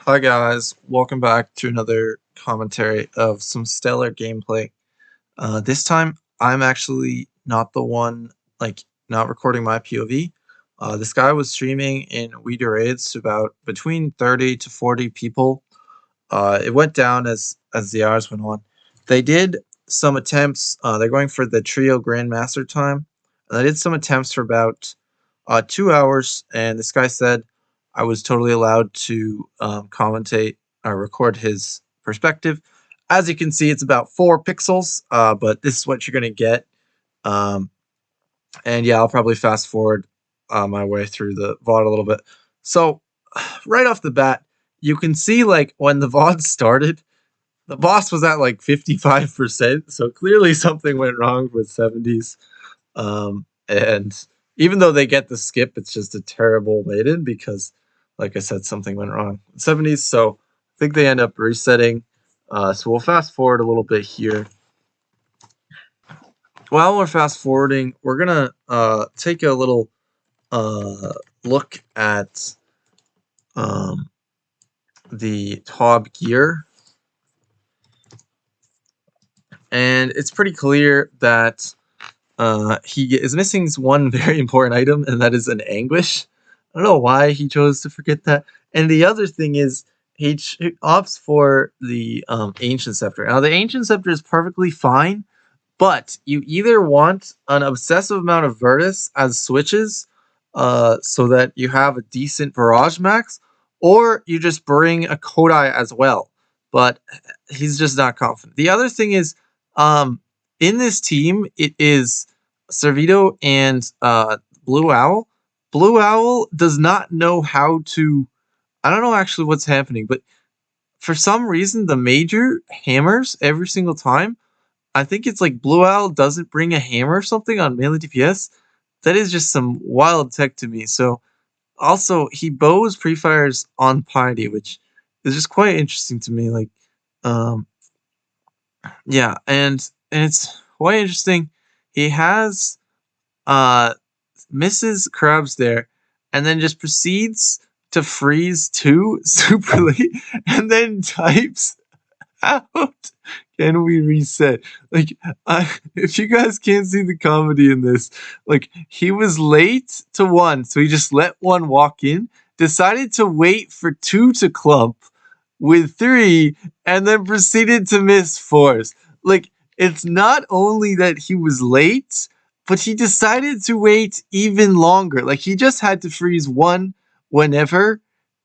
Hi guys, welcome back to another commentary of some stellar gameplay. This time, I'm actually not the one, not recording my POV. This guy was streaming in We Do Raids to about between 30 to 40 people. It went down as the hours went on. They did some attempts. They're going for the trio Grandmaster time. And they did some attempts for about 2 hours, and this guy said I was totally allowed to commentate or record his perspective. As you can see, it's about 4 pixels, but this is what you're going to get. Um, and yeah, I'll probably fast forward my way through the VOD a little bit. So, right off the bat, you can see like when the VOD started, the boss was at like 55%. So clearly something went wrong with 70s. And even though they get the skip, it's just a terrible Maiden because, like I said, something went wrong in 70s. So I think they end up resetting. So we'll fast forward a little bit here. While we're fast forwarding, we're gonna take a little look at the Taub gear, and it's pretty clear that he is missing one very important item, and that is an anguish. I don't know why he chose to forget that. And the other thing is he opts for the ancient scepter. Now the ancient scepter is perfectly fine, but you either want an obsessive amount of Virtus as switches, so that you have a decent barrage max, or you just bring a Kodai as well. But he's just not confident. The other thing is, in this team, it is Servito and Blue Owl. Blue Owl does not know how to. I don't know actually what's happening, but for some reason, the major hammers every single time. I think it's like Blue Owl doesn't bring a hammer or something on melee DPS. That is just some wild tech to me. So also he bows pre-fires on Piety, which is just quite interesting to me. Like, um, yeah, and it's quite interesting. He has misses crabs there, and then just proceeds to freeze 2 superly, and then types out. Can we reset? Like, if you guys can't see the comedy in this, like, he was late to 1, so he just let 1 walk in, decided to wait for 2 to clump with 3, and then proceeded to miss 4s. Like, it's not only that he was late, but he decided to wait even longer. Like, he just had to freeze 1 whenever,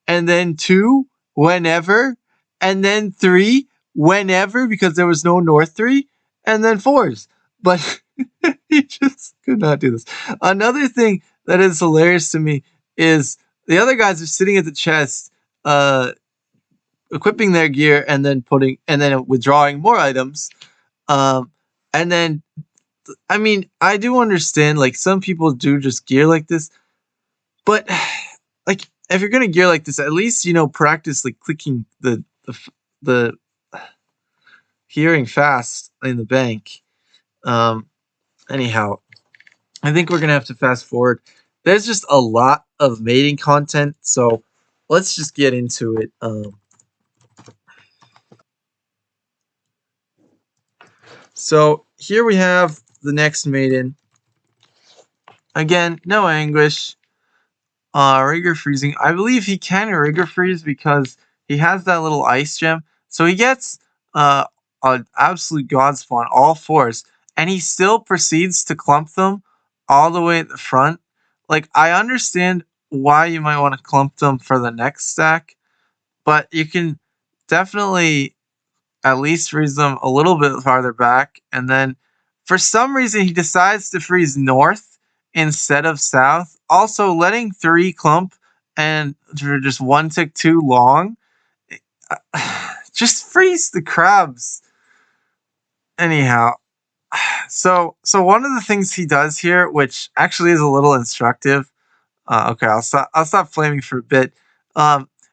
and then 2 whenever, and then 3 whenever, because there was no North 3, and then 4s. But he just could not do this. Another thing that is hilarious to me is the other guys are sitting at the chest, equipping their gear and then withdrawing more items. And then, I mean, I do understand, like, some people do just gear like this, but like, if you're gonna gear like this, at least, you know, practice like clicking the hearing fast in the bank. Anyhow, I think we're gonna have to fast forward. There's just a lot of mating content, so let's just get into it. So here we have the next Maiden. Again, no anguish. Rigor freezing. I believe he can rigor freeze because he has that little ice gem. So he gets an absolute god spawn, all 4s, and he still proceeds to clump them all the way at the front. Like, I understand why you might want to clump them for the next stack, but you can definitely at least freeze them a little bit farther back. And then for some reason, he decides to freeze north instead of south. Also, letting 3 clump and for just 1 tick too long. Just freeze the crabs. Anyhow, so one of the things he does here, which actually is a little instructive. Okay, I'll stop flaming for a bit.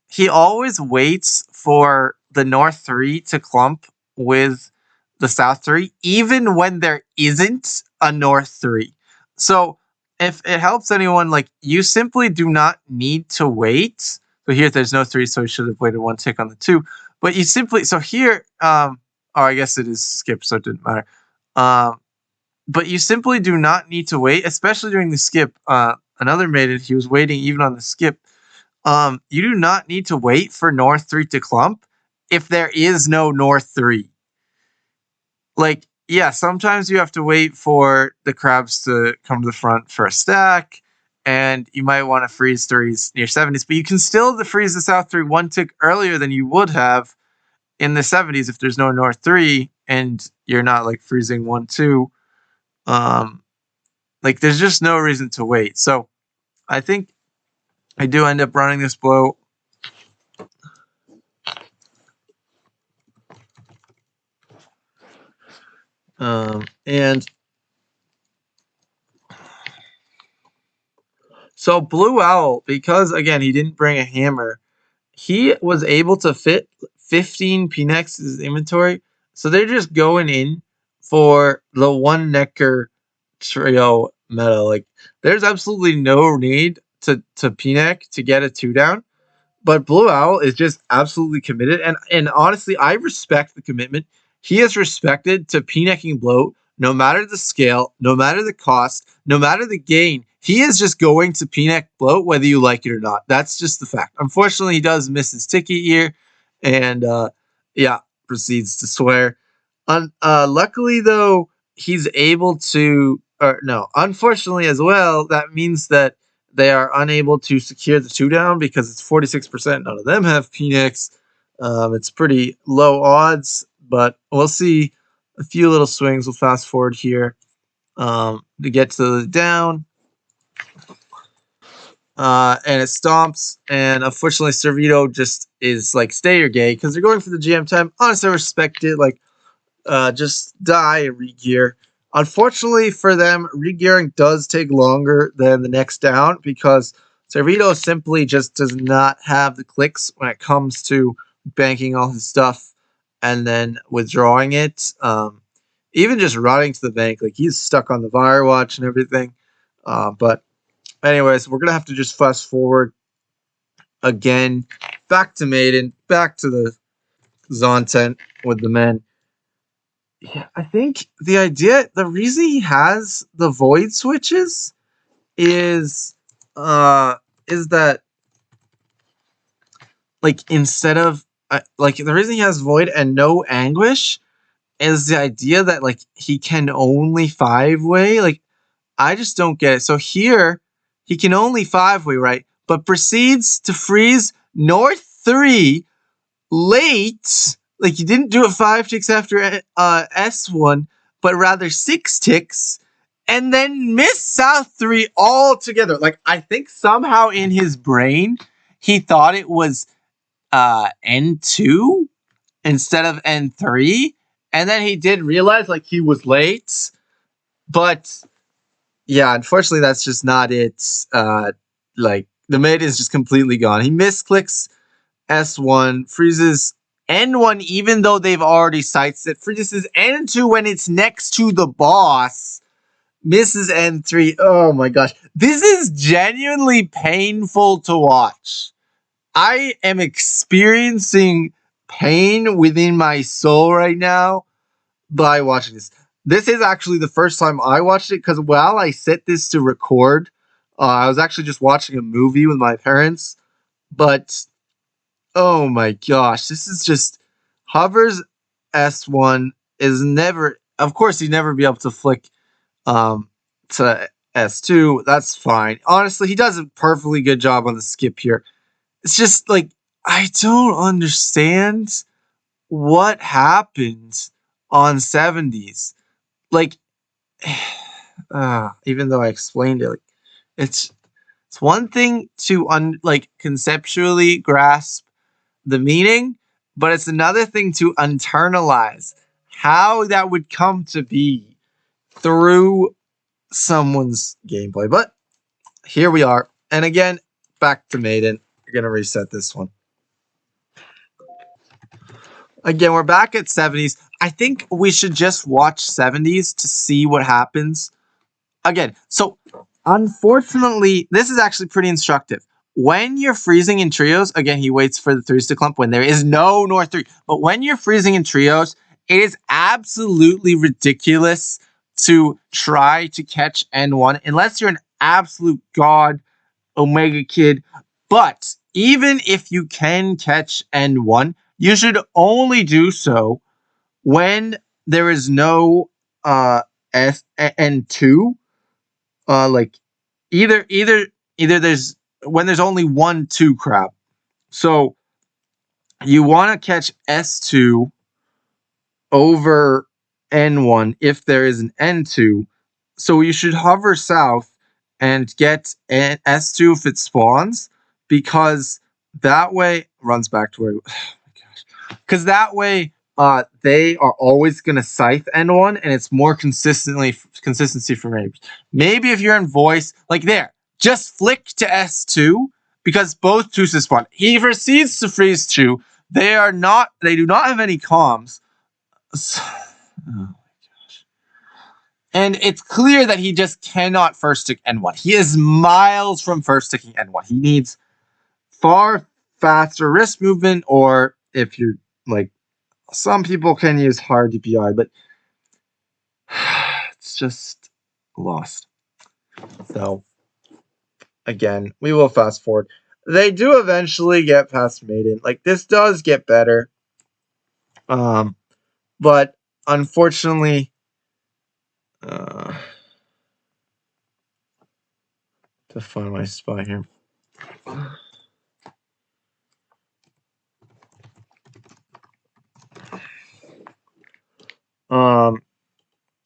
He always waits for the North 3 to clump with the South 3, even when there isn't a North 3. So if it helps anyone, like, you simply do not need to wait So here there's no 3, so he should have waited 1 tick on the 2. But you simply, so here, oh, I guess it is skip, so it didn't matter. But you simply do not need to wait, especially during the skip. Another Maiden, he was waiting even on the skip. You do not need to wait for North 3 to clump if there is no North 3. Like, yeah, sometimes you have to wait for the crabs to come to the front for a stack, and you might want to freeze 3s near 70s, but you can still freeze the South 3 1 tick earlier than you would have in the 70s if there's no North 3 and you're not like freezing 1 2. Like, there's just no reason to wait. So I think I do end up running this blow. And so Blue Owl, because again he didn't bring a hammer, he was able to fit 15 Pnex in his inventory. So they're just going in for the 1 Necker trio meta. Like, there's absolutely no need to Pneck to get a 2 down. But Blue Owl is just absolutely committed. And honestly, I respect the commitment. He is respected to P-necking Bloat, no matter the scale, no matter the cost, no matter the gain. He is just going to P-neck Bloat whether you like it or not. That's just the fact. Unfortunately, he does miss his ticket here. And yeah, proceeds to swear. Luckily, though, he's able to... Or no, unfortunately as well, that means that they are unable to secure the 2 down because it's 46%. None of them have Phoenix. It's pretty low odds, but we'll see a few little swings. We'll fast forward here to get to the down. And it stomps, and unfortunately Servito just is like, stay or gay, because they're going for the GM time. Honestly, I respect it. Like, just die and regear. Unfortunately for them, regearing does take longer than the next down because Servito simply just does not have the clicks when it comes to banking all his stuff and then withdrawing it. Even just running to the bank, like, he's stuck on the Fire Watch and everything. But anyways, we're going to have to just fast forward again, back to Maiden, back to the Zon tent with the men. Yeah, I think the reason he has the void switches is that, like, instead of like, the reason he has void and no anguish is the idea that, like, he can only 5-way. Like, I just don't get it. So here he can only 5-way, right? But proceeds to freeze North 3 late. Like, you didn't do it 5 ticks after S1, but rather 6 ticks, and then miss South 3 altogether. Like, I think somehow in his brain he thought it was N2 instead of N3, and then he did realize, like, he was late. But yeah, unfortunately that's just not it. Like, the Maiden is just completely gone. He misclicks S1, freezes N1 even though they've already sights it, freezes N2 when it's next to the boss, misses N3. Oh my gosh. This is genuinely painful to watch. I am experiencing pain within my soul right now by watching this. This is actually the first time I watched it, because while I set this to record, I was actually just watching a movie with my parents. But oh my gosh, this is just... Hovers S1 is never... Of course, he'd never be able to flick to S2. That's fine. Honestly, he does a perfectly good job on the skip here. It's just, like, I don't understand what happened on 70s. Like, even though I explained it, like, it's one thing to conceptually grasp the meaning, but it's another thing to internalize how that would come to be through someone's gameplay. But here we are, and again, back to Maiden. You're gonna reset this one. Again, we're back at 70s. I think we should just watch 70s to see what happens. Again, so unfortunately, this is actually pretty instructive. when you're freezing in trios, again, he waits for the 3s to clump when there is no North 3. But when you're freezing in trios, it is absolutely ridiculous to try to catch N1 unless you're an absolute god Omega kid. But even if you can catch N1, you should only do so when there is no N2. Like either there's when there's only 1-2 crab. So you want to catch S2 over N1 if there is an N2. So you should hover south and get an S2 if it spawns, because that way runs back to where. Oh my gosh. Because that way, they are always gonna scythe N1, and it's more consistency for neighbors. Maybe if you're in voice, like there, just flick to S2 because both 2s spawn. He proceeds to freeze 2. They do not have any comms. Oh. And it's clear that he just cannot first tick N1. He is miles from first ticking N1. He needs far faster wrist movement, or if you're like, some people can use hard DPI, but it's just lost. So, again, we will fast forward. They do eventually get past Maiden. Like, this does get better. But unfortunately, to find my spot here.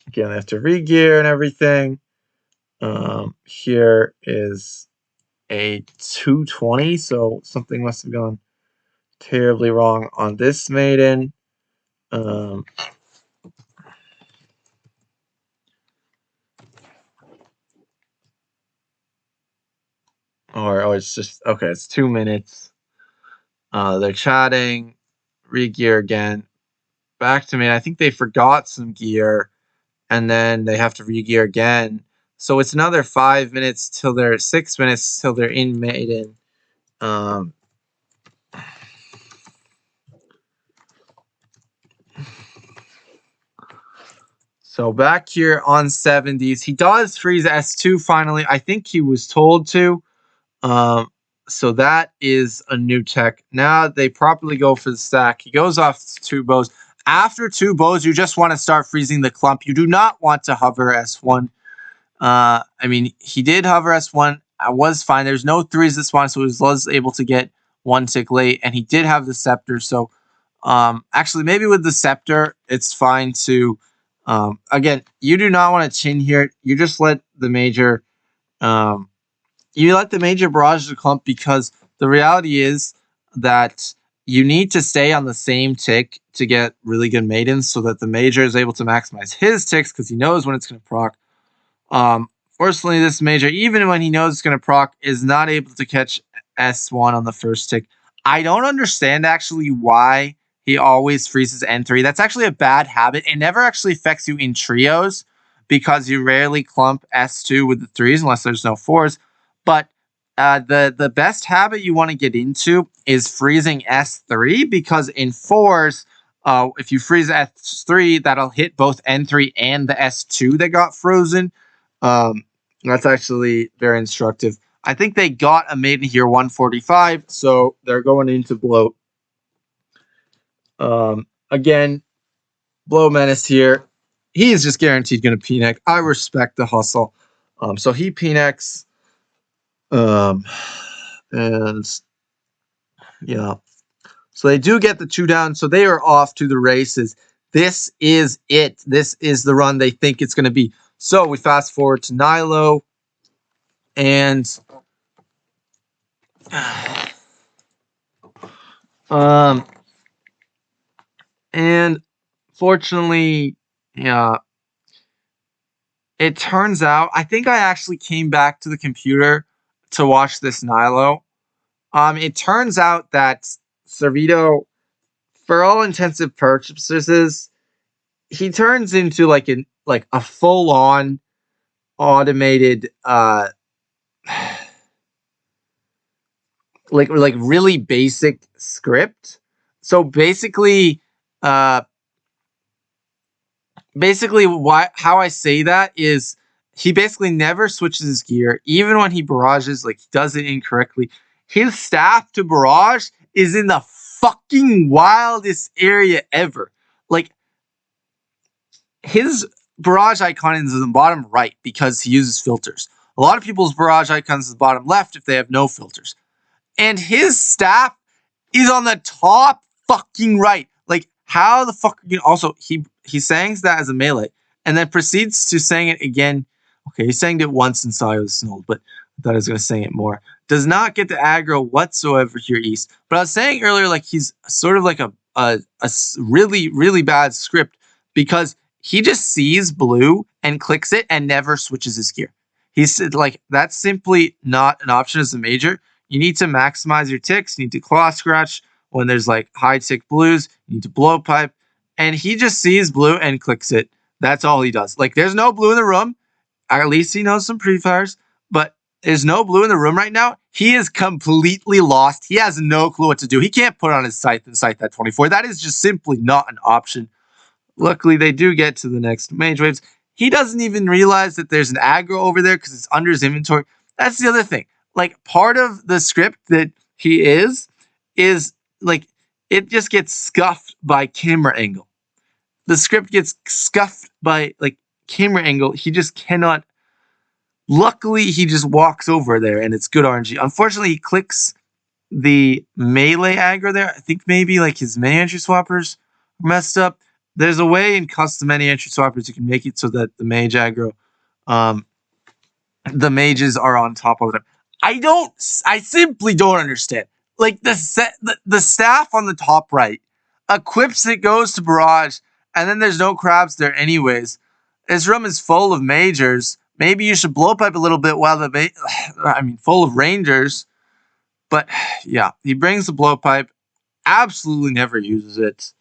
Again, I have to regear and everything. Here is a 220, so something must have gone terribly wrong on this Maiden. Or it's just okay. It's 2 minutes. They're chatting. Regear again. Back to me. I think they forgot some gear, and then they have to regear again. So it's another 5 minutes till they're 6 minutes till they're in Maiden. So back here on 70s, he does freeze S2 finally. I think he was told to. So that is a new tech. Now they properly go for the stack. He goes off 2 bows. After 2 bows, you just want to start freezing the clump. You do not want to hover S1. I mean, he did hover S1. I was fine. There's no 3s that spawn, so he was able to get 1 tick late. And he did have the scepter. So actually, maybe with the scepter, it's fine to... again, you do not want to chin here. You just let the major... you let the major barrage the clump, because the reality is that you need to stay on the same tick to get really good maidens, so that the major is able to maximize his ticks because he knows when it's going to proc. Fortunately, this major, even when he knows it's going to proc, is not able to catch S1 on the first tick. I don't understand actually why he always freezes N3. That's actually a bad habit. It never actually affects you in trios because you rarely clump S2 with the 3s unless there's no 4s. But the best habit you want to get into is freezing S3, because in 4s, if you freeze S3, that'll hit both N3 and the S2 that got frozen. That's actually very instructive. I think they got a Maiden here 145, so they're going into Bloat. Again, Blow Menace here. He is just guaranteed going to P-neck. I respect the hustle. So he P-necks. And yeah. So they do get the 2 down. So they are off to the races. This is it. This is the run they think it's going to be. So we fast forward to Nylo. And and fortunately, yeah, it turns out, I think I actually came back to the computer to watch this Nylo. It turns out that Servito, for all intensive purposes, he turns into like a full-on automated like really basic script. So basically, uh, how I say that is he basically never switches his gear, even when he barrages. Like, he does it incorrectly. His staff to barrage is in the fucking wildest area ever. Like, his barrage icon is in the bottom right because he uses filters. A lot of people's barrage icons is the bottom left if they have no filters. And his staff is on the top fucking right. Like, how the fuck are you? Also, he sangs that as a melee, and then proceeds to sang it again. Okay, he sang it once and saw it was snolled, but I thought I was gonna sing it more. Does not get the aggro whatsoever here, East. But I was saying earlier, like, he's sort of like a really really bad script because he just sees blue and clicks it and never switches his gear. He's like, that's simply not an option as a major. You need to maximize your ticks. You need to claw scratch when there's like high tick blues. You need to blow pipe. And he just sees blue and clicks it. That's all he does. Like, there's no blue in the room. At least he knows some pre-fires. But there's no blue in the room right now. He is completely lost. He has no clue what to do. He can't put on his scythe and scythe that 24. That is just simply not an option. Luckily, they do get to the next mage waves. He doesn't even realize that there's an aggro over there because it's under his inventory. That's the other thing. Like, part of the script that he is like, it just gets scuffed by camera angle. The script gets scuffed by like camera angle. He just cannot. Luckily, he just walks over there and it's good RNG. Unfortunately, he clicks the melee aggro there. I think maybe like his many entry swappers messed up. There's a way in custom many entry swappers you can make it so that the mage aggro, the mages are on top of them. I simply don't understand. Like, the staff on the top right equips it, goes to barrage, and then there's no crabs there anyways. This room is full of majors. Maybe you should blow pipe a little bit while full of rangers. But yeah, he brings the blow pipe, absolutely never uses it.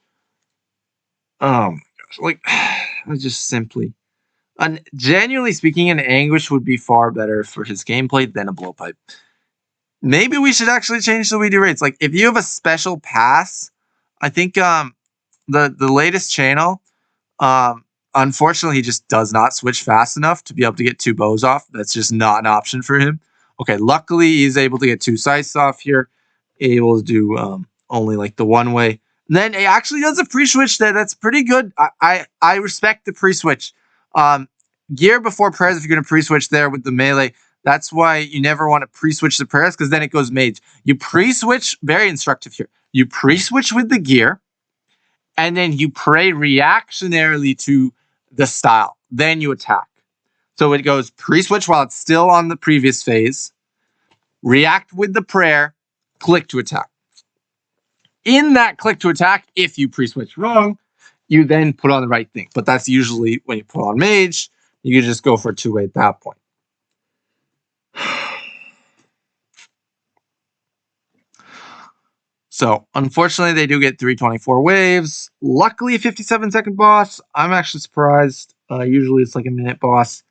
Oh my gosh, like, I just simply, genuinely speaking, an anguish would be far better for his gameplay than a blowpipe. Maybe we should actually change the way we do rates. Like, if you have a special pass, I think the latest channel, unfortunately, he just does not switch fast enough to be able to get 2 bows off. That's just not an option for him. Okay, luckily he's able to get 2 scythes off here, able to do only like the one way. And then he actually does a pre-switch there. That's pretty good. I respect the pre-switch. Gear before prayers if you're going to pre-switch there with the melee. That's why you never want to pre-switch the prayers, because then it goes mage. You pre-switch, very instructive here. You pre-switch with the gear, and then you pray reactionarily to the style. Then you attack. So it goes pre-switch while it's still on the previous phase, react with the prayer, click to attack. In that click to attack, if you pre-switch wrong, you then put on the right thing. But that's usually when you put on mage, you can just go for a 2-way at that point. So, unfortunately, they do get 324 waves. Luckily, a 57-second boss. I'm actually surprised. Usually, it's like a minute boss.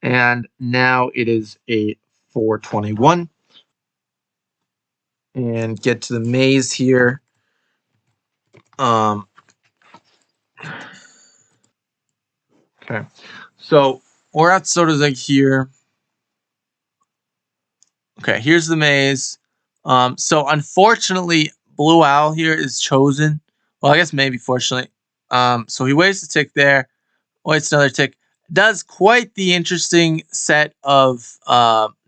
And now it is a 421. And get to the maze here. Okay. So, we're at Sotetseg here. Okay, here's the maze. So unfortunately, Blue Owl here is chosen. Well, I guess maybe fortunately. So he wastes a tick there. Waits another tick. Does quite the interesting set of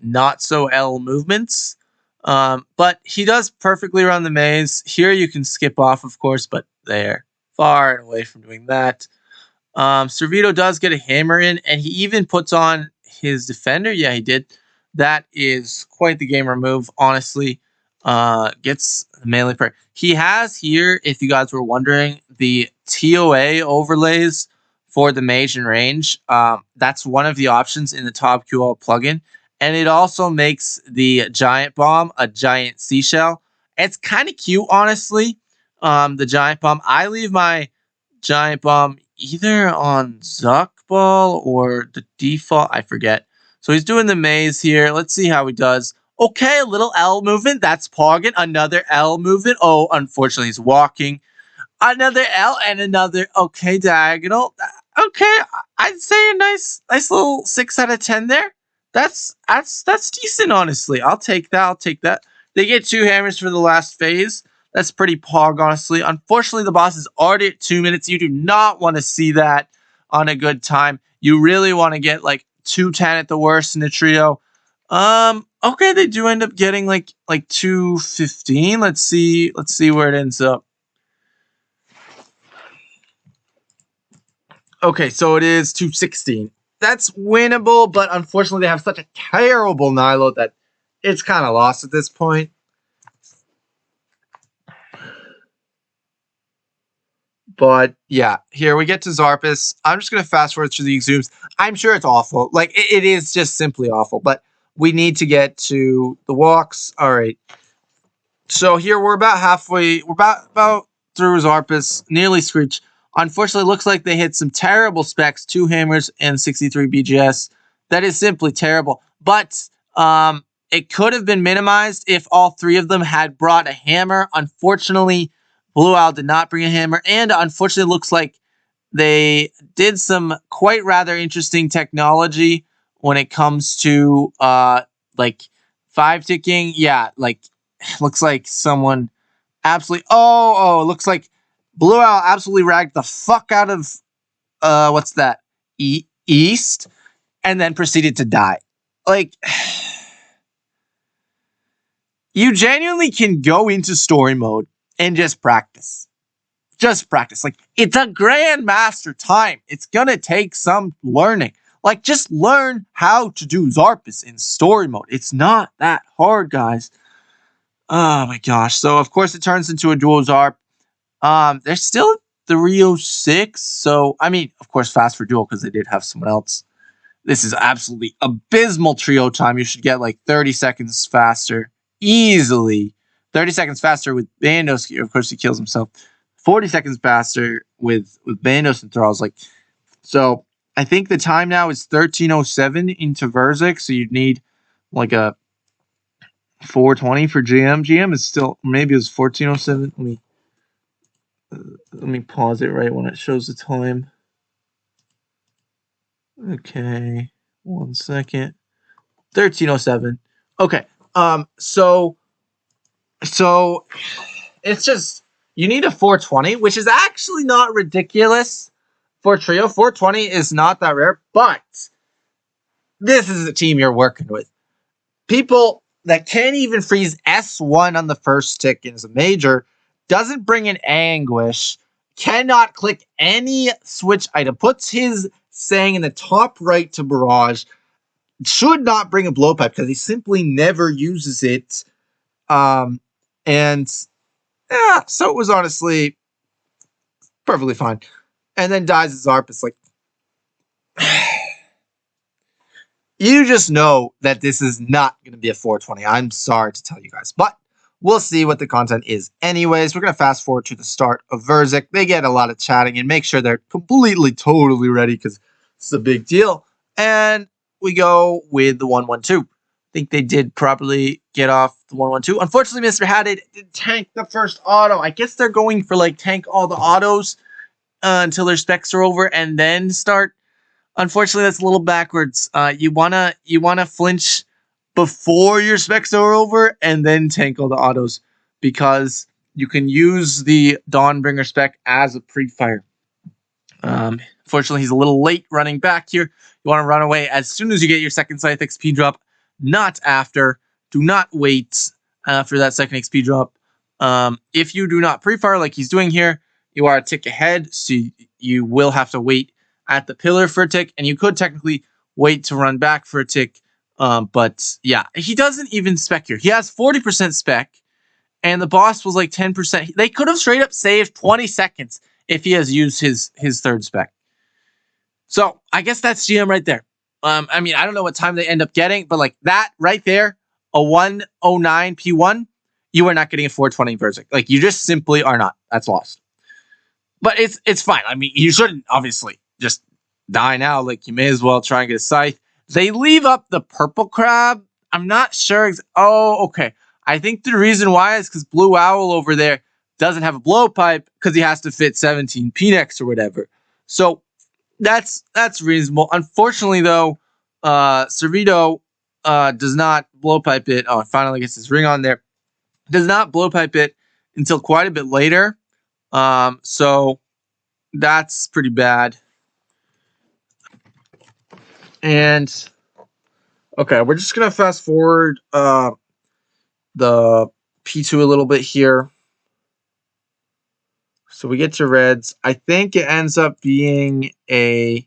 not so L movements. But he does perfectly around the maze. Here you can skip off, of course, but they're far and away from doing that. Servito does get a hammer in, and he even puts on his defender. Yeah, he did. That is quite the gamer move, honestly. Gets the melee prayer. He has here, if you guys were wondering, the TOA overlays for the mage and range. That's one of the options in the top QL plugin. And it also makes the giant bomb a giant seashell. It's kind of cute, honestly. The giant bomb. I leave my giant bomb either on Zuckball or the default. I forget. So he's doing the maze here. Let's see how he does. Okay, a little L movement. That's pogging. Another L movement. Oh, unfortunately, he's walking. Another L and another. Okay, diagonal. Okay, I'd say a nice little 6 out of 10 there. That's decent, honestly. I'll take that. I'll take that. They get 2 hammers for the last phase. That's pretty pog, honestly. Unfortunately, the boss is already at 2 minutes. You do not want to see that on a good time. You really want to get like 210 at the worst in a trio. Okay, they do end up getting like 215. Let's see where it ends up. Okay, so it is 216. That's winnable, but unfortunately they have such a terrible Nylo that it's kind of lost at this point. But yeah, here we get to Zarpus. I'm just going to fast forward through the exhumes. I'm sure it's awful. Like, it is just simply awful, but we need to get to the walks. All right. So here we're about halfway. We're about through Zarpus, nearly Screech. Unfortunately, it looks like they hit some terrible specs, 2 hammers and 63 BGS. That is simply terrible. But it could have been minimized if all 3 of them had brought a hammer. Unfortunately, Blue Owl did not bring a hammer. And unfortunately, it looks like they did some quite rather interesting technology when it comes to like 5-ticking. Yeah, like looks like someone absolutely. Oh, it looks like Blue Owl absolutely ragged the fuck out of what's that? East, and then proceeded to die. Like, you genuinely can go into story mode and just practice. Just practice. Like, it's a grandmaster time. It's gonna take some learning. Like, just learn how to do Zarpus in story mode. It's not that hard, guys. Oh my gosh. So of course it turns into a dual Zarp. There's still 306. So I mean, of course, fast for dual because they did have someone else. This is absolutely abysmal trio time. You should get like 30 seconds faster. Easily. 30 seconds faster with Bandos. Of course, he kills himself. 40 seconds faster with Bandos and Thralls. Like, so I think the time now is 1307 into Verzik. So you'd need like a 420 for GM. GM is still, maybe it was 1407. Let me pause it right when it shows the time. Okay, 1 second. 1307. Okay. So it's just, you need a 420, which is actually not ridiculous for trio. 420 is not that rare, but this is the team you're working with. People that can't even freeze S1 on the first tick is a major, doesn't bring in Anguish, cannot click any switch item, puts his saying in the top right to Barrage, should not bring a blowpipe because he simply never uses it. And yeah, so it was honestly perfectly fine. And then dies as Zarpus. Like, you just know that this is not going to be a 420. I'm sorry to tell you guys, but we'll see what the content is. Anyways, we're going to fast forward to the start of Verzik. They get a lot of chatting and make sure they're completely, totally ready because it's a big deal. And we go with the 112. I think they did properly get off the 112. Unfortunately, Mr. Haddad did tank the first auto. I guess they're going for like tank all the autos until their specs are over and then start. Unfortunately, that's a little backwards. You wanna flinch before your specs are over and then tank all the autos because you can use the Dawnbringer spec as a pre-fire. Fortunately, he's a little late running back here. You want to run away as soon as you get your second Scythe XP drop, not after. Do not wait for that second XP drop. If you do not pre-fire like he's doing here, you are a tick ahead, so you will have to wait at the pillar for a tick, and you could technically wait to run back for a tick. But yeah, he doesn't even spec here. He has 40% spec, and the boss was like 10%. They could have straight up saved 20 seconds if he has used his third spec. So I guess that's GM right there. I mean, I don't know what time they end up getting, but like that right there, a 109 P1, you are not getting a 420 Verzik. Like, you just simply are not. That's lost. But it's fine. I mean, you shouldn't obviously just die now. Like, you may as well try and get a Scythe. They leave up the purple crab. I'm not sure. Oh, okay. I think the reason why is because Blue Owl over there doesn't have a blowpipe because he has to fit 17 PNX or whatever. So that's reasonable. Unfortunately, though, Cervito does not blowpipe it. Oh, it finally gets his ring on there. Does not blowpipe it until quite a bit later. So that's pretty bad. And okay, we're just gonna fast forward the P2 a little bit here. So we get to reds. I think it ends up being a.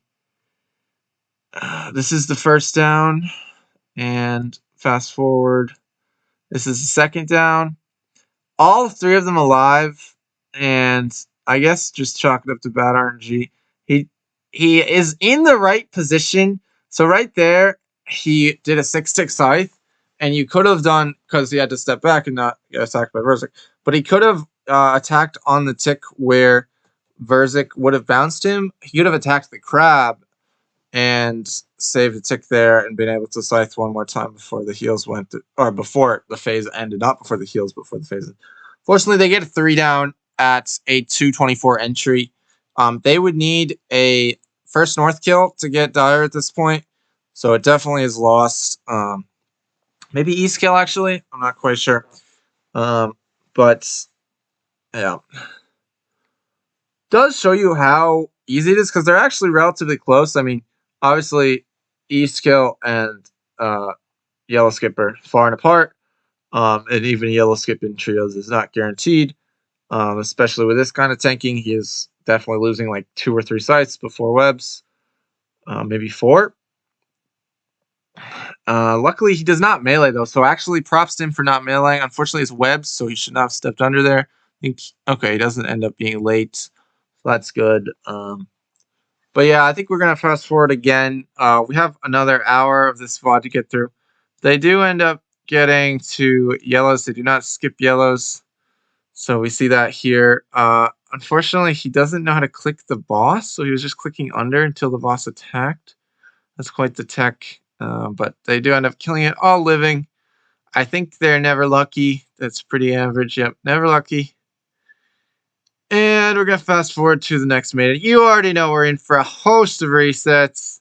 This is the first down, and fast forward. This is the second down. All three of them alive, and I guess just chalk it up to bad RNG. He is in the right position. So right there, he did a 6-tick scythe, and you could have done, because he had to step back and not get attacked by Verzik, but he could have attacked on the tick where Verzik would have bounced him. He could have attacked the crab and saved a tick there and been able to scythe one more time before the heals went, or before the phase ended. Not before the heals, but before the phase ended. Fortunately, they get a 3 down at a 224 entry. They would need a first north kill to get dire at this point, so it definitely is lost. Maybe east kill, actually. I'm not quite sure. But yeah, does show you how easy it is because they're actually relatively close. I mean, obviously, east kill and yellow skipper far and apart. And even yellow skip in trios is not guaranteed. Especially with this kind of tanking, he is definitely losing like 2 or 3 sites before webs, maybe 4. Luckily, he does not melee though, so actually props to him for not meleeing. Unfortunately, it's webs, so he should not have stepped under there. I think okay, he doesn't end up being late, so that's good. But yeah, I think we're gonna fast forward again. We have another hour of this VOD to get through. They do end up getting to yellows. They do not skip yellows. So we see that here. Unfortunately, he doesn't know how to click the boss, so he was just clicking under until the boss attacked. That's quite the tech, but they do end up killing it all living. I think they're never lucky. That's pretty average. Yep, never lucky. And we're going to fast forward to the next Maiden. You already know we're in for a host of resets.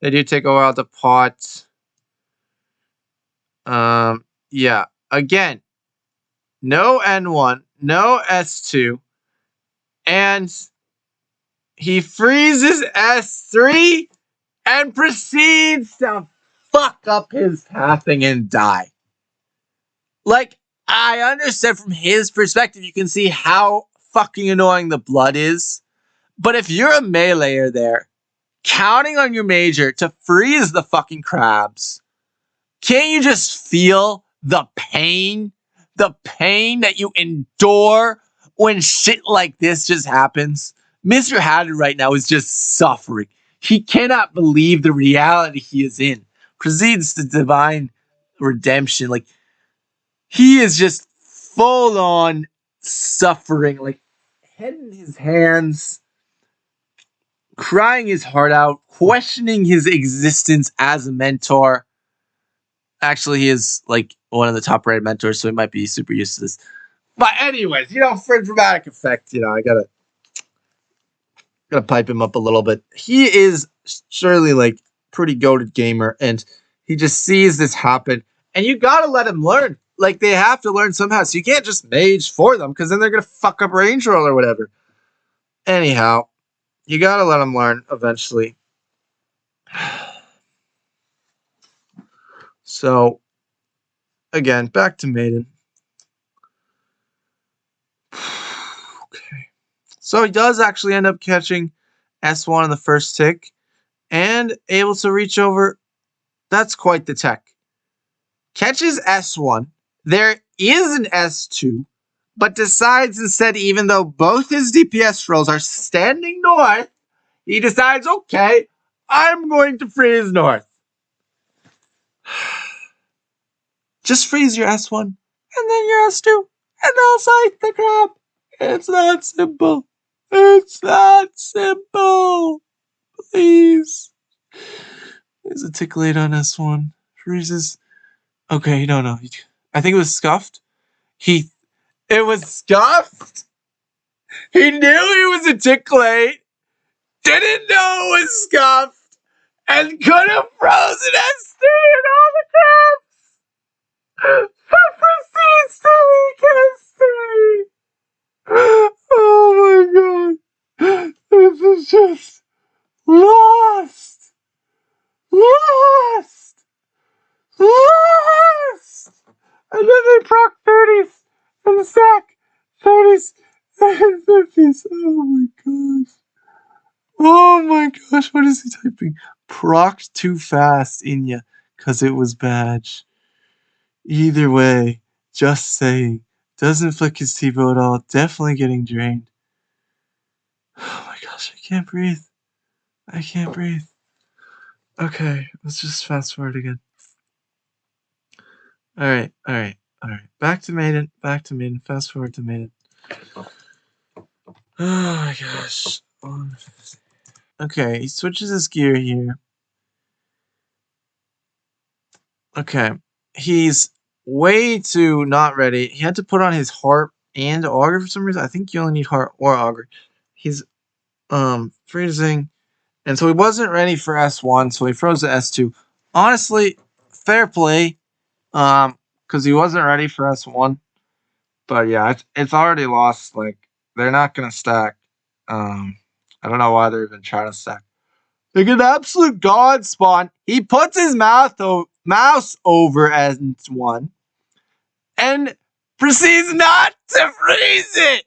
They do take a while to pot. Yeah, again, no N1, no S2, and he freezes S3 and proceeds to fuck up his pathing and die. Like, I understand from his perspective, you can see how fucking annoying the blood is. But if you're a meleeer there, counting on your major to freeze the fucking crabs, can't you just feel the pain? The pain that you endure when shit like this just happens? Mr. Haddon right now is just suffering. He cannot believe the reality he is in. Proceeds to divine redemption. Like, he is just full on suffering. Like, head in his hands, crying his heart out, questioning his existence as a mentor. Actually, he is like one of the top rated mentors, so he might be super used to this. But anyways, for dramatic effect, I gotta pipe him up a little bit. He is surely like pretty goated gamer, and he just sees this happen, and you gotta let him learn. Like, they have to learn somehow, so you can't just mage for them, because then they're gonna fuck up range roll or whatever. Anyhow, you gotta let him learn eventually. So, again, back to Maiden. Okay. So he does actually end up catching S1 in the first tick and able to reach over. That's quite the tech. Catches S1. There is an S2, but decides instead, even though both his DPS rolls are standing north, he decides, okay, I'm going to freeze north. Just freeze your S1 and then your S2, and they'll sight the crab. It's that simple. It's that simple. Please. There's a tick late on S1. Freezes. Okay, no. I think it was scuffed. It was scuffed? He knew he was a tick late, didn't know it was scuffed, and could have frozen S3 and all the crabs, but proceeds to leak S3. Oh my god. This is just lost. And then they proc 30s and stack 30s and 50s. Oh my gosh, what is he typing? Proc too fast, Inya, because it was badge. Either way, just saying. Doesn't flick his T-bow at all. Definitely getting drained. Oh my gosh, I can't breathe. Okay, let's just fast forward again. Alright. Back to Maiden. Fast forward to Maiden. Oh my gosh. Okay, he switches his gear here. Okay. He's way too not ready. He had to put on his heart and auger for some reason. I think you only need heart or auger. He's freezing. And so he wasn't ready for S1, so he froze at S2. Honestly, fair play. Because he wasn't ready for S1. But yeah, it's already lost. Like, they're not gonna stack. I don't know why they're even trying to stack. Like an absolute god spawn. He puts his mouse over S1 and proceeds not to freeze it.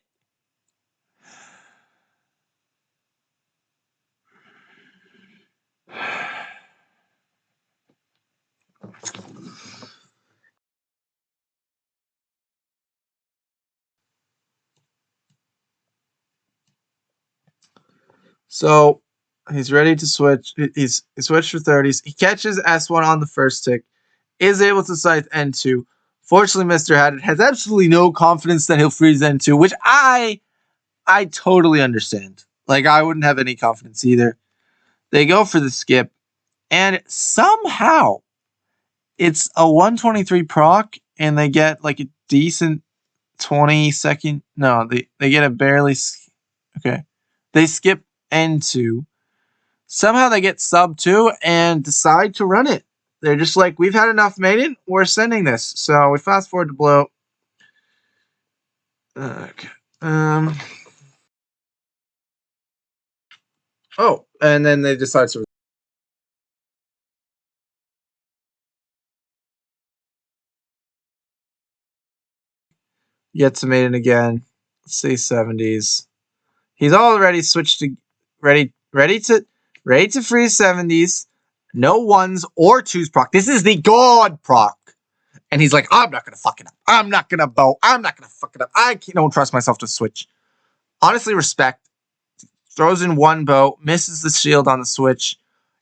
So he's ready to switch. He switched for 30s. He catches S1 on the first tick, is able to scythe N2. Fortunately, Mr. Haddad has absolutely no confidence that he'll freeze N2, which I totally understand. Like, I wouldn't have any confidence either. They go for the skip, and somehow it's a 123 proc, and they get like a decent 20-second. No, they get a barely. Okay. They skip N2. Somehow they get sub 2 and decide to run it. They're just like, we've had enough Maiden, we're sending this. So we fast forward to Bloat. Okay. Oh, and then they decide to get to Maiden again. Let's say 70s. He's already switched to ready to freeze 70s. No ones or twos proc. This is the god proc. And he's like, I'm not gonna fuck it up. I'm not gonna bow. I'm not gonna fuck it up. I don't trust myself to switch. Honestly, respect. Throws in one bow, misses the shield on the switch,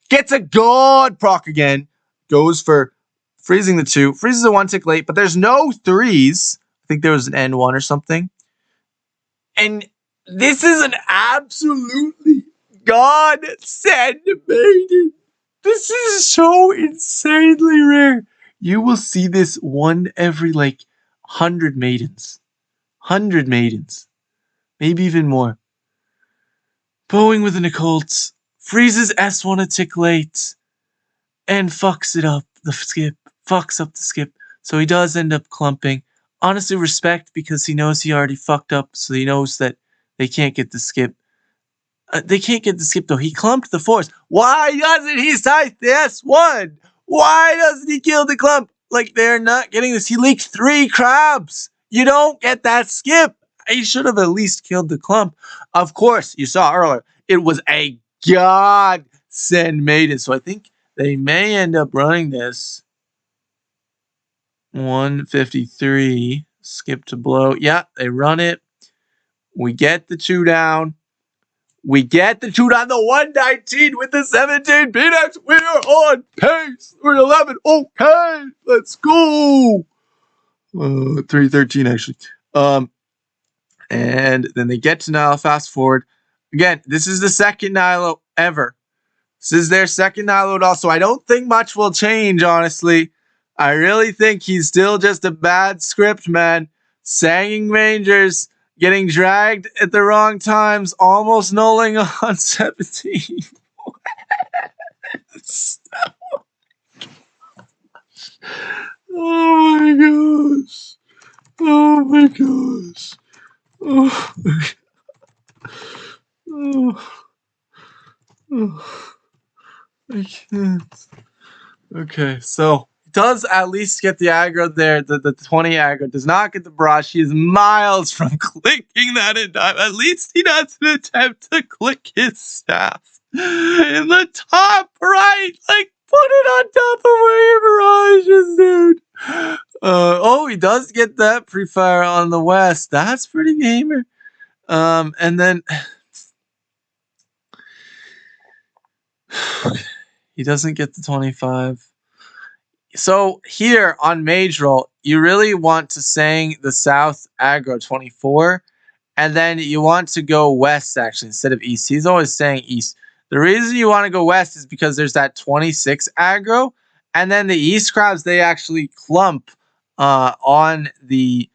gets a god proc again, goes for freezing the 2, freezes a 1 tick late, but there's no 3s. I think there was an N1 or something. And this is an absolutely godsend Maiden. This is so insanely rare. You will see this one every like 100 maidens. 100 maidens. Maybe even more. Bowing with an occult, freezes S1 a tick late, and fucks it up. The skip. Fucks up the skip. So he does end up clumping. Honestly, respect, because he knows he already fucked up, so he knows that they can't get the skip. They can't get the skip, though. He clumped the force. Why doesn't he scythe the S1? Why doesn't he kill the clump? Like, they're not getting this. He leaked 3 crabs. You don't get that skip. He should have at least killed the clump. Of course, you saw earlier, it was a godsend Maiden. So I think they may end up running this. 153. Skip to Bloat. Yeah, they run it. We get the 2 down. We get the 2 down, the 119 with the 17 Phoenix. We are on pace. We're 11. Okay, let's go. 313 actually. And then they get to Nylo. Fast forward. Again, this is the second Nylo ever. This is their second Nylo at all, so I don't think much will change, honestly. I really think he's still just a bad script, man. Sanging Rangers getting dragged at the wrong times, almost nulling on 17. Oh my gosh. Oh my gosh. Oh, oh, oh. I can't. Okay, so he does at least get the aggro there. The 20 aggro does not get the barrage. He is miles from clicking that in time. At least he does an attempt to click his staff in the top right. Like, put it on top of where your barrage is, dude. Oh, he does get that pre-fire on the west. That's pretty gamer. And then he doesn't get the 25. So here on Mage Roll, you really want to sang the south aggro 24, and then you want to go west actually instead of east. He's always saying east. The reason you want to go west is because there's that 26 aggro, and then the east crabs, they actually clump on the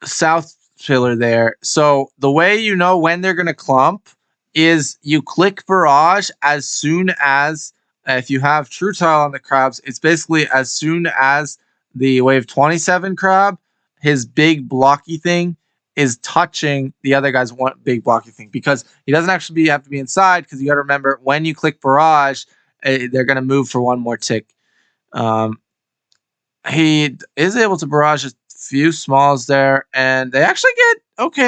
south pillar there. So the way you know when they're going to clump is you click barrage as soon as, if you have true tile on the crabs, it's basically as soon as the wave 27 crab, his big blocky thing is touching the other guy's one big blocky thing, because he doesn't actually have to be inside, because you got to remember when you click barrage, they're going to move for one more tick. He is able to barrage a few smalls there, and they actually get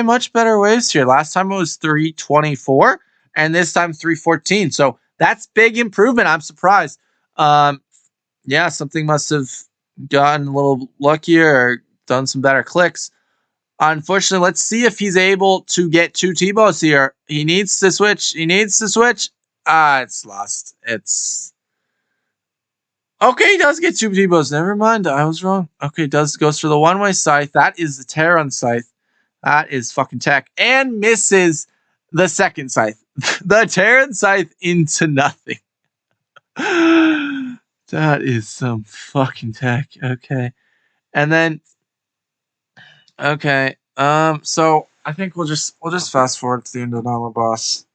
much better waves here. Last time it was 324, and this time 314. So that's big improvement. I'm surprised. Yeah, something must have gotten a little luckier or done some better clicks. Unfortunately, let's see if he's able to get 2 T-bows here. He needs to switch. It's lost. Okay, he does get 2 T-bows. Never mind, I was wrong. Okay, goes for the one-way scythe. That is the Terran scythe. That is fucking tech. And misses the second scythe. The Terran scythe into nothing. That is some fucking tech. Okay. And then so I think we'll just fast forward to the end of the boss.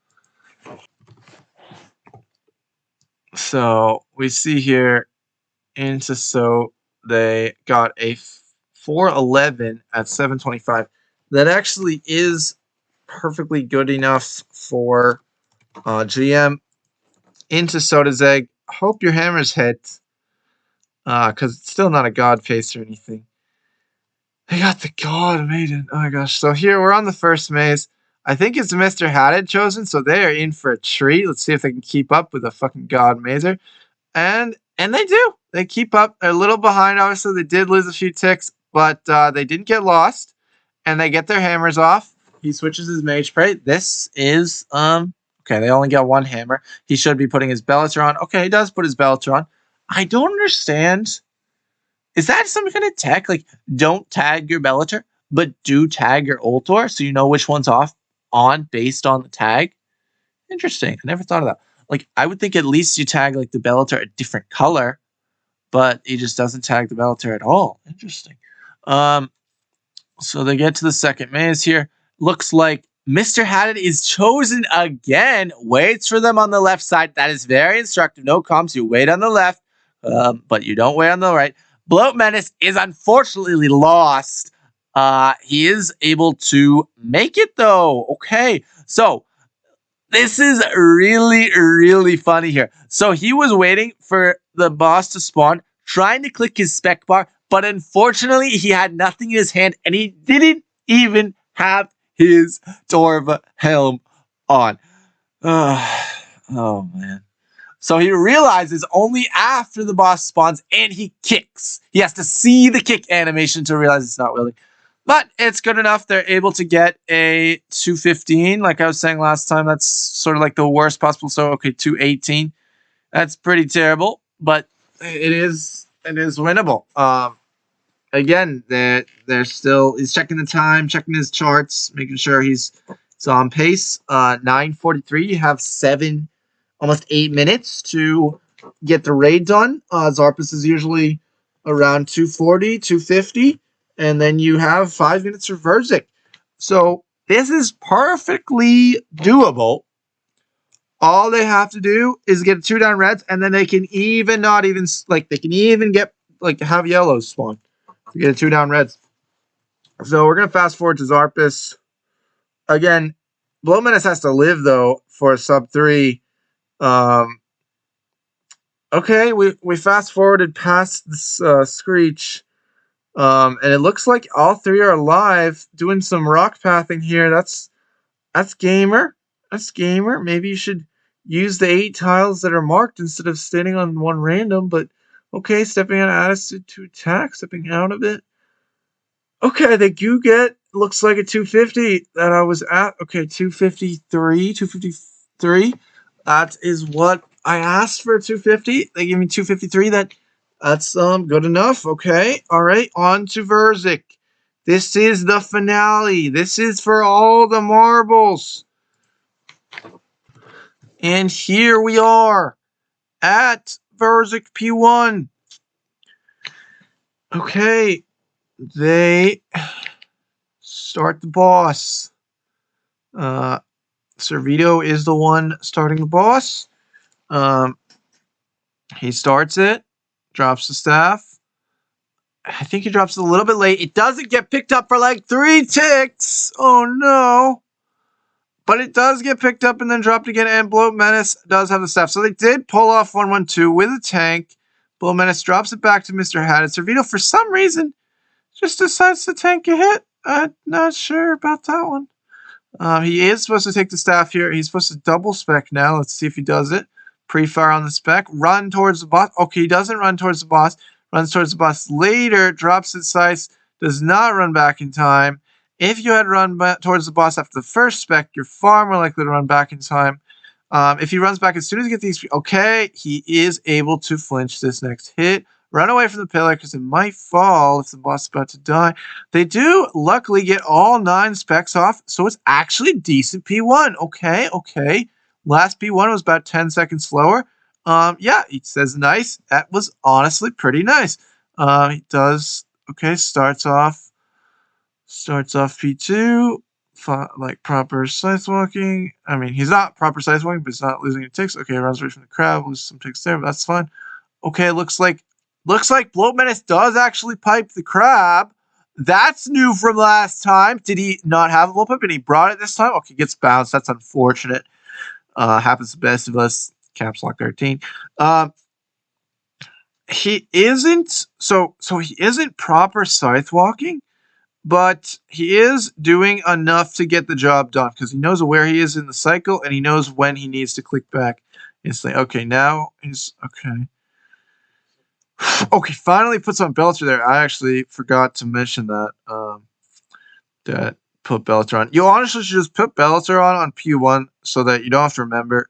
So we see here so they got a 411 at 725. That actually is perfectly good enough for GM. Into Sotetseg. Hope your hammer's hit, because it's still not a god face or anything. They got the god Maiden. Oh my gosh. So here we're on the first maze. I think it's Mr. Hatted chosen, so they are in for a treat. Let's see if they can keep up with a fucking god mazer. And they do. They keep up. They're a little behind, obviously. They did lose a few ticks, but they didn't get lost. And they get their hammers off. He switches his mage prey. This is okay, they only got one hammer. He should be putting his Bellator on. Okay, he does put his Bellator on. I don't understand. Is that some kind of tech? Like, don't tag your Bellator, but do tag your Ultor so you know which one's on based on the tag? Interesting. I never thought of that. Like, I would think at least you tag like the Bellator a different color, but he just doesn't tag the Bellator at all. Interesting. So they get to the second maze here. Looks like Mr. Hatted is chosen again. Waits for them on the left side. That is very instructive. No comms. You wait on the left, but you don't wait on the right. Bloat Menace is unfortunately lost. He is able to make it though. Okay, so this is really, really funny here. So he was waiting for the boss to spawn, trying to click his spec bar, but unfortunately he had nothing in his hand, and he didn't even have his Torva helm on. Oh man. So he realizes only after the boss spawns and he kicks. He has to see the kick animation to realize it's not wielding. But it's good enough. They're able to get a 215. Like I was saying last time, that's sort of like the worst possible. So, okay, 218. That's pretty terrible, but it is winnable. Again, they're still, he's checking the time, checking his charts, making sure he's on pace. 9:43. You have almost 8 minutes to get the raid done. Zarpus is usually around 240, 250, and then you have 5 minutes for Verzik. So this is perfectly doable. All they have to do is get 2 down reds, and then they can even they can even get have yellows spawn to get 2 down reds. So we're gonna fast forward to Zarpus. Again, Bloat Menace has to live though for a sub 3. Okay, we fast forwarded past this Screech. And it looks like all 3 are alive, doing some rock pathing here. That's gamer. That's gamer. Maybe you should use the 8 tiles that are marked instead of standing on one random, but okay, stepping out of attitude to attack, stepping out of it. Okay, they do get, looks like a 250 that I was at. Okay, 253. That is what I asked for, 250. They give me 253. That's good enough. Okay, all right, on to Verzik. This is the finale. This is for all the marbles. And here we are at Verzik P1. Okay, they start the boss. Servito is the one starting the boss. He starts it, drops the staff. I think he drops it a little bit late. It doesn't get picked up for like 3 ticks. Oh no. But it does get picked up and then dropped again, and Bloat Menace does have the staff. So they did pull off 1-1-2 with a tank. Bloat Menace drops it back to Mr. Hat. And Servito, for some reason, just decides to tank a hit. I'm not sure about that one. He is supposed to take the staff here. He's supposed to double spec now. Let's see if he does it. Pre-fire on the spec. Run towards the boss. Okay, he doesn't run towards the boss. Runs towards the boss later. Drops its sights. Does not run back in time. If you had run towards the boss after the first spec, you're far more likely to run back in time. If he runs back as soon as he gets the XP, okay, he is able to flinch this next hit. Run away from the pillar because it might fall if the boss is about to die. They do luckily get all 9 specs off, so it's actually decent P1. Okay. Last P1 was about 10 seconds slower. Yeah, he says nice. That was honestly pretty nice. He does, okay, starts off P2, like proper scythe walking. I mean, he's not proper scythe walking, but he's not losing any ticks. Okay, runs away from the crab, loses some ticks there, but that's fine. Okay, looks like Bloat Menace does actually pipe the crab. That's new from last time. Did he not have a blow pipe and he brought it this time? Okay, gets bounced. That's unfortunate. Happens to the best of us. Caps lock 13. He isn't he isn't proper scythe walking, but he is doing enough to get the job done because he knows where he is in the cycle and he knows when he needs to click back instantly. Okay, now he's okay. Okay, finally puts on Bellator there. I actually forgot to mention that. That put Bellator on. You honestly should just put Bellator on P1 so that you don't have to remember.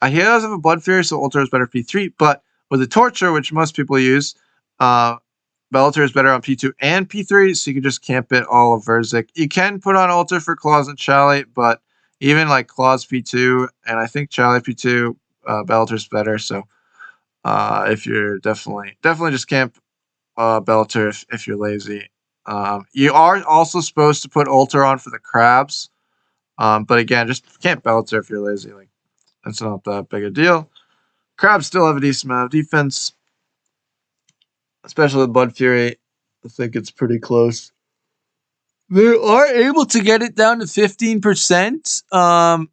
He does have a Blood Fury, so Ultra is better P3, but with the Torture, which most people use, Bellator is better on P2 and P3, so you can just camp it all of Verzik. You can put on Ultra for Claws and Chalet, but even like Claws P2, and I think Chalet P2, Bellator's better, so if you're definitely just camp Bellator if you're lazy. You are also supposed to put Ultra on for the crabs, but again, just camp Bellator if you're lazy. Like, it's not that big a deal. Crabs still have a decent amount of defense, especially with Blood Fury. I think it's pretty close. They are able to get it down to 15%. I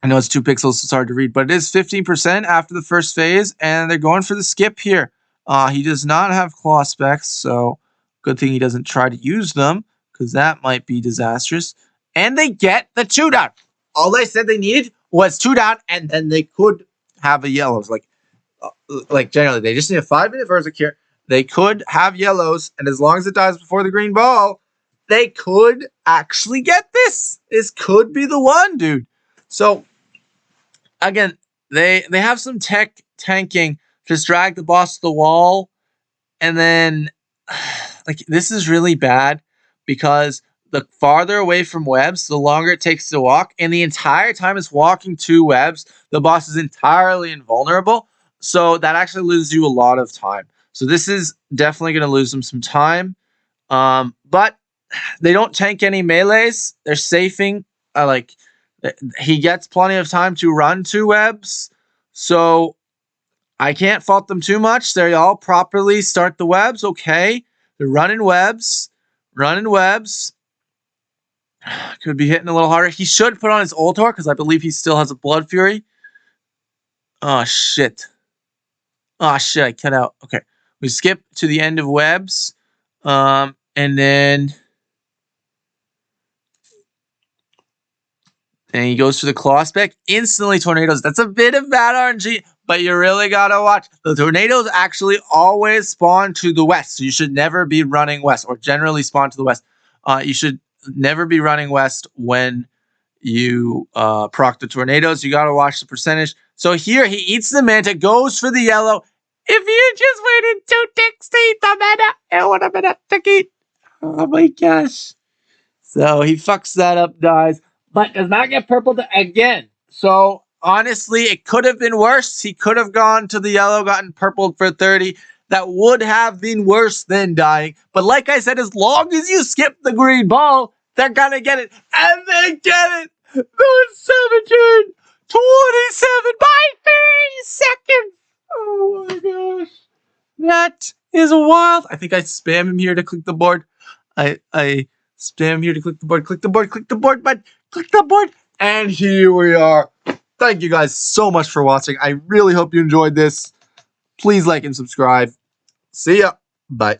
know it's 2 pixels, so it's hard to read, but it is 15% after the first phase, and they're going for the skip here. He does not have claw specs, so good thing he doesn't try to use them, because that might be disastrous. And they get the 2 down. All they said they needed was 2 down, and then they could have a yellows. Like generally, they just need a 5-minute Verzik here. They could have yellows, and as long as it dies before the green ball, they could actually get this. This could be the one, dude. So, again, they have some tech tanking. Just drag the boss to the wall. And then, like, this is really bad because the farther away from webs, the longer it takes to walk. And the entire time it's walking to webs, the boss is entirely invulnerable. So that actually loses you a lot of time. So this is definitely going to lose them some time. But they don't tank any melees. They're safing. Like he gets plenty of time to run 2 webs. So I can't fault them too much. They all properly start the webs. Okay. They're running webs. Running webs. Could be hitting a little harder. He should put on his Ultor because I believe he still has a Blood Fury. Oh, shit. Oh, shit. I cut out. Okay. We skip to the end of webs. And then... And he goes for the claw spec. Instantly tornadoes. That's a bit of bad RNG, but you really gotta watch. The tornadoes actually always spawn to the west. So you should never be running west, or generally spawn to the west. You should never be running west when you proc the tornadoes. You gotta watch the percentage. So here he eats the Manta, goes for the yellow. If you just waited 2 ticks to eat the Manta, it would have been a ticky. Oh my gosh. So he fucks that up, dies, but does not get purpled again. So honestly, it could have been worse. He could have gone to the yellow, gotten purpled for 30. That would have been worse than dying. But like I said, as long as you skip the green ball, they're gonna get it. And they get it! Those 17, 27 by 30 seconds! Oh my gosh. That is wild. I think I spam him here to click the board. I spam here to click the board, click the board, click the board, but click the board. And here we are. Thank you guys so much for watching. I really hope you enjoyed this. Please like and subscribe. See ya. Bye.